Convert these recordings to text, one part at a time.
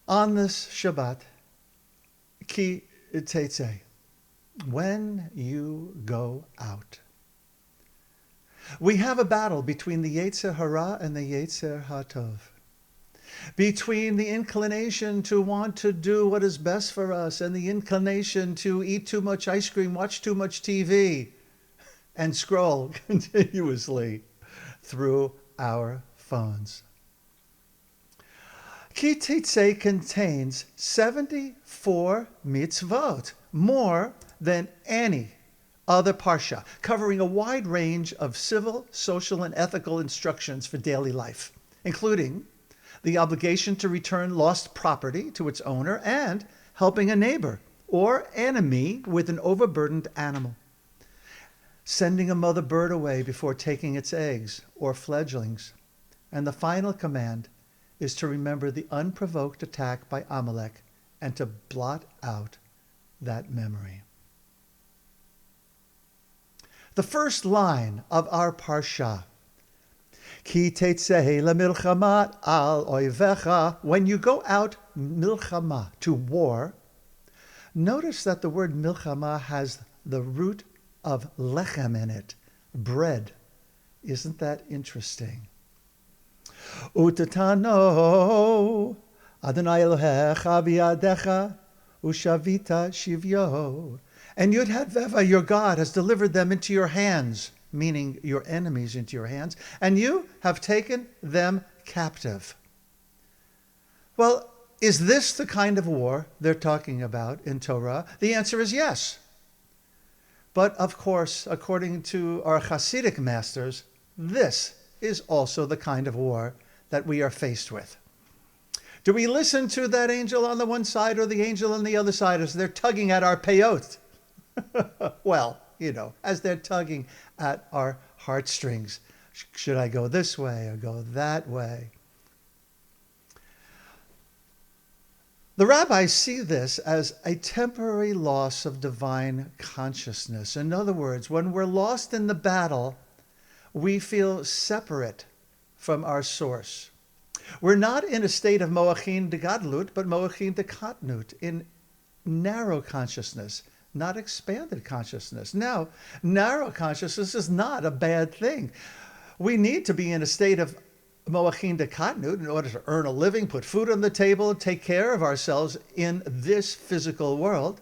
On this Shabbat, Ki Teitze, when you go out. We have a battle between the Yetzer Hara and the Yetzer HaTov, between the inclination to want to do what is best for us and the inclination to eat too much ice cream, watch too much TV, and scroll continuously through our phones. Ki Teitze contains 74 mitzvot, more than any other parsha, covering a wide range of civil, social, and ethical instructions for daily life, including the obligation to return lost property to its owner and helping a neighbor or enemy with an overburdened animal, sending a mother bird away before taking its eggs or fledglings. And the final command is to remember the unprovoked attack by Amalek and to blot out that memory. The first line of our parsha, Ki tetzeh lemilchama al oivecha, when you go out milchama, to war. Notice that the word milchama has the root of lechem in it, bread. Isn't that interesting? Utatano Adonai Elohecha biyadecha ushavita shivyo. And Yud Veva, your God, has delivered them into your hands, meaning your enemies into your hands, and you have taken them captive. Well, is this the kind of war they're talking about in Torah? The answer is yes. But of course, according to our Chasidic masters, this is also the kind of war that we are faced with. Do we listen to that angel on the one side or the angel on the other side as they're tugging at our peyot? Well, as they're tugging at our heartstrings. Should I go this way or go that way? The rabbis see this as a temporary loss of divine consciousness. In other words, when we're lost in the battle, we feel separate from our source. We're not in a state of moachin de gadlut, but moachin de katnut, in narrow consciousness, not expanded consciousness. Now, narrow consciousness is not a bad thing. We need to be in a state of moachin de katnut in order to earn a living, put food on the table, take care of ourselves in this physical world.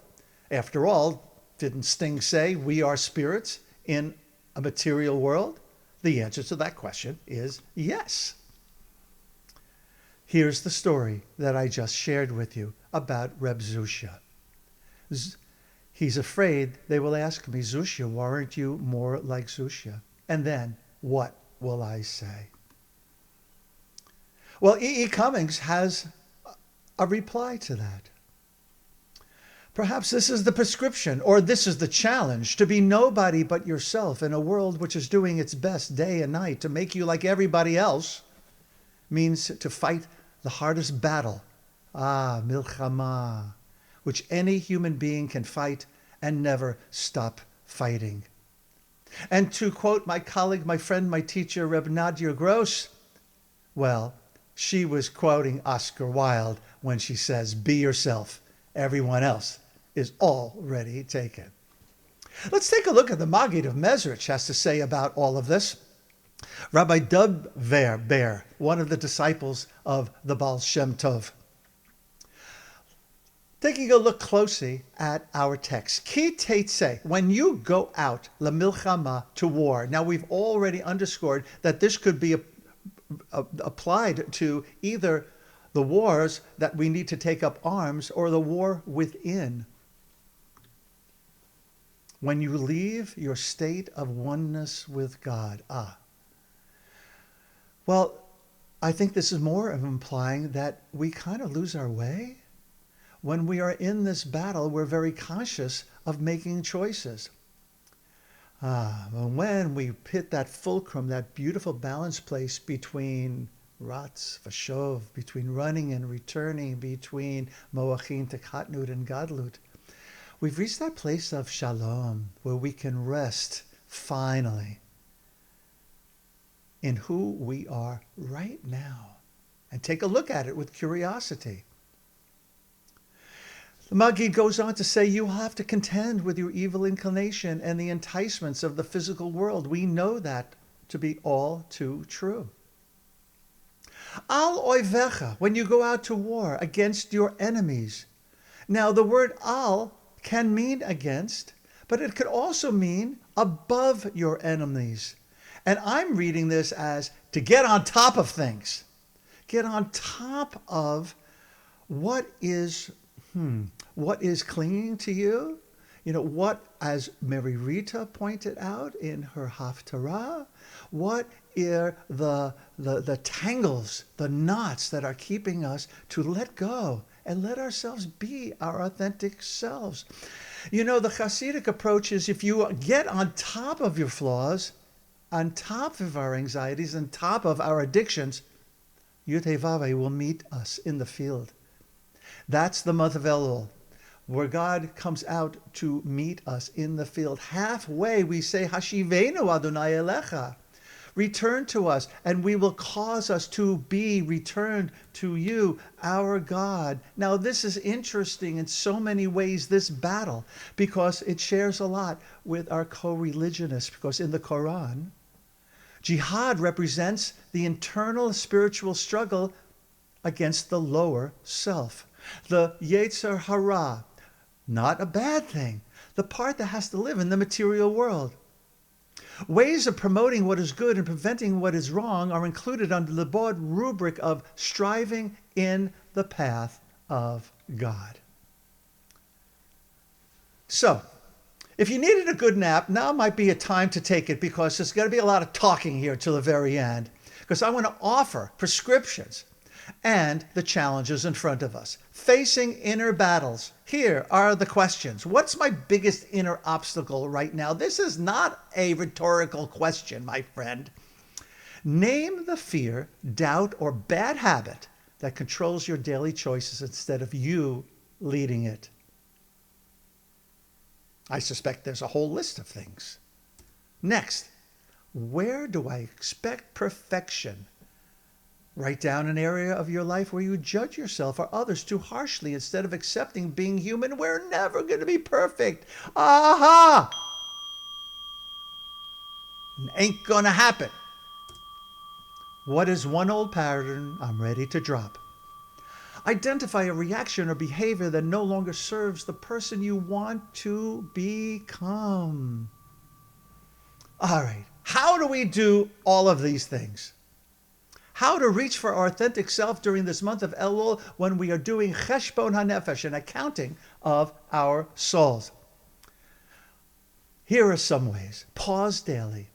After all, didn't Sting say we are spirits in a material world? The answer to that question is yes. Here's the story that I just shared with you about Reb Zusha. He's afraid they will ask me, Zusha, why aren't you more like Zusha? And then, what will I say? Well, E. E. Cummings has a reply to that. Perhaps this is the prescription, or this is the challenge, to be nobody but yourself in a world which is doing its best day and night to make you like everybody else, means to fight the hardest battle, milchama, which any human being can fight and never stop fighting. And to quote my colleague, my friend, my teacher, Reb Nadia Gross, well, she was quoting Oscar Wilde when she says, be yourself, everyone else is already taken. Let's take a look at the Maggid of Mezrich has to say about all of this. Rabbi Dub Ber, one of the disciples of the Baal Shem Tov. Taking a look closely at our text. Ki teitze, when you go out, la milchama, to war. Now we've already underscored that this could be applied to either the wars that we need to take up arms or the war within. When you leave your state of oneness with God. Well, I think this is more of implying that we kind of lose our way. When we are in this battle, we're very conscious of making choices. When we hit that fulcrum, that beautiful balance place between Ratz, Vashov, between running and returning, between Moachin, Tekatnut, and Gadlut, we've reached that place of Shalom, where we can rest, finally, in who we are right now, and take a look at it with curiosity. The Maggid goes on to say, you have to contend with your evil inclination and the enticements of the physical world. We know that to be all too true. Al oivecha, when you go out to war against your enemies. Now, the word al can mean against, but it could also mean above your enemies. And I'm reading this as to get on top of things. Get on top of what is clinging to you. You know, what, as Mary Rita pointed out in her Haftarah, what are the tangles, the knots that are keeping us to let go and let ourselves be our authentic selves. You know, the Chasidic approach is if you get on top of your flaws, on top of our anxieties, on top of our addictions, Yud Hey Vav Hey will meet us in the field. That's the month of Elul, where God comes out to meet us in the field. Halfway we say, Hashivenu Adonai Elecha. Return to us, and we will cause us to be returned to you, our God. Now, this is interesting in so many ways, this battle, because it shares a lot with our co-religionists, because in the Quran, Jihad represents the internal spiritual struggle against the lower self. The Yetzer Hara, not a bad thing, the part that has to live in the material world. Ways of promoting what is good and preventing what is wrong are included under the broad rubric of striving in the path of God. So, if you needed a good nap, now might be a time to take it, because there's going to be a lot of talking here till the very end, because I want to offer prescriptions and the challenges in front of us. Facing inner battles. Here are the questions. What's my biggest inner obstacle right now? This is not a rhetorical question, my friend. Name the fear, doubt, or bad habit that controls your daily choices instead of you leading it. I suspect there's a whole list of things. Next, where do I expect perfection? Write down an area of your life where you judge yourself or others too harshly instead of accepting being human. We're never going to be perfect. Aha! It ain't going to happen. What is one old pattern I'm ready to drop? Identify a reaction or behavior that no longer serves the person you want to become. All right. How do we do all of these things? How to reach for our authentic self during this month of Elul when we are doing Cheshbon HaNefesh, an accounting of our souls. Here are some ways. Pause daily.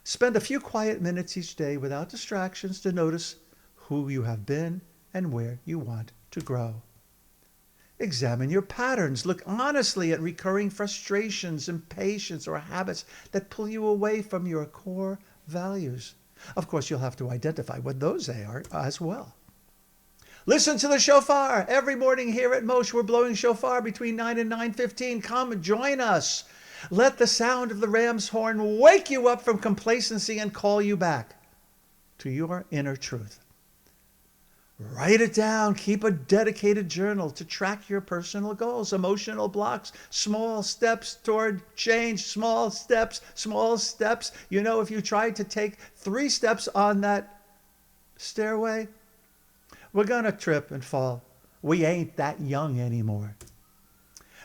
Spend a few quiet minutes each day without distractions to notice who you have been and where you want to grow. Examine your patterns. Look honestly at recurring frustrations, impatience, or habits that pull you away from your core values. Of course, you'll have to identify what those they are as well. Listen to the shofar. Every morning here at Moshe, we're blowing shofar between 9 and 9:15. Come join us. Let the sound of the ram's horn wake you up from complacency and call you back to your inner truth. Write it down. Keep a dedicated journal to track your personal goals, emotional blocks, small steps toward change, small steps, small steps. You know, if you tried to take 3 steps on that stairway, we're going to trip and fall. We ain't that young anymore.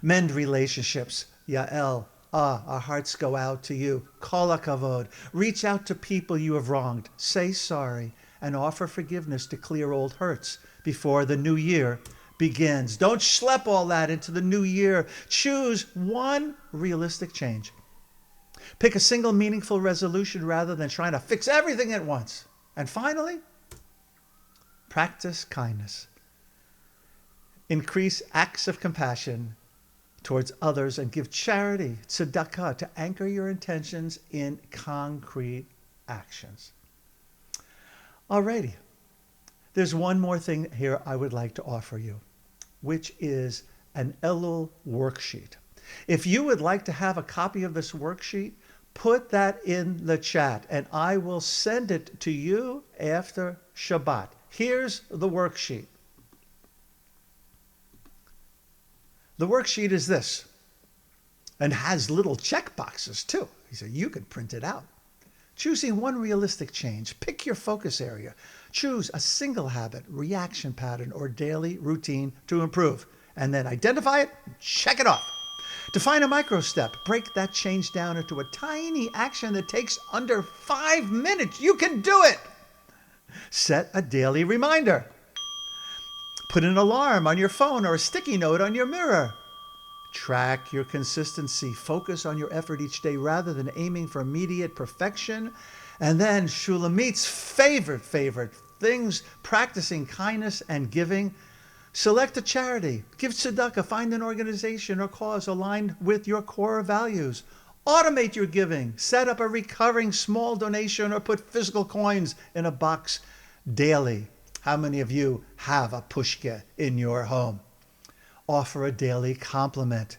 Mend relationships. Yael, our hearts go out to you. Kol hakavod. Reach out to people you have wronged. Say sorry and offer forgiveness to clear old hurts before the new year begins. Don't schlep all that into the new year. Choose one realistic change. Pick a single meaningful resolution rather than trying to fix everything at once. And finally, practice kindness. Increase acts of compassion towards others and give charity, tzedakah, to anchor your intentions in concrete actions. Alrighty, there's one more thing here I would like to offer you, which is an Elul worksheet. If you would like to have a copy of this worksheet, put that in the chat and I will send it to you after Shabbat. Here's the worksheet. The worksheet is this, and has little check boxes too. So you can print it out. Choosing one realistic change. Pick your focus area. Choose a single habit, reaction pattern, or daily routine to improve. And then identify it, check it off. Define a micro step. Break that change down into a tiny action that takes under 5 minutes. You can do it. Set a daily reminder. Put an alarm on your phone or a sticky note on your mirror. Track your consistency. Focus on your effort each day rather than aiming for immediate perfection. And then Shulamit's favorite things, practicing kindness and giving. Select a charity. Give tzedakah. Find an organization or cause aligned with your core values. Automate your giving. Set up a recurring small donation or put physical coins in a box daily. How many of you have a pushka in your home? Offer a daily compliment.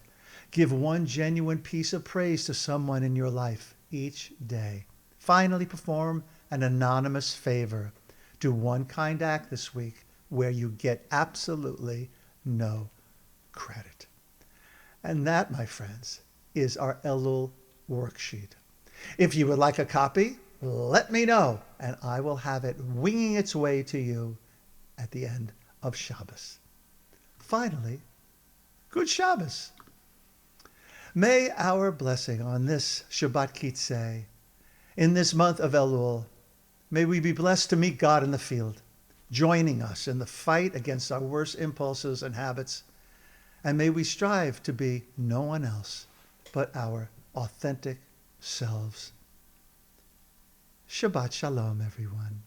Give one genuine piece of praise to someone in your life each day. Finally, perform an anonymous favor. Do one kind act this week where you get absolutely no credit. And that, my friends, is our Elul worksheet. If you would like a copy, let me know, and I will have it winging its way to you at the end of Shabbos. Finally, good Shabbos. May our blessing on this Shabbat Teitze, in this month of Elul, may we be blessed to meet God in the field, joining us in the fight against our worst impulses and habits, and may we strive to be no one else but our authentic selves. Shabbat Shalom, everyone.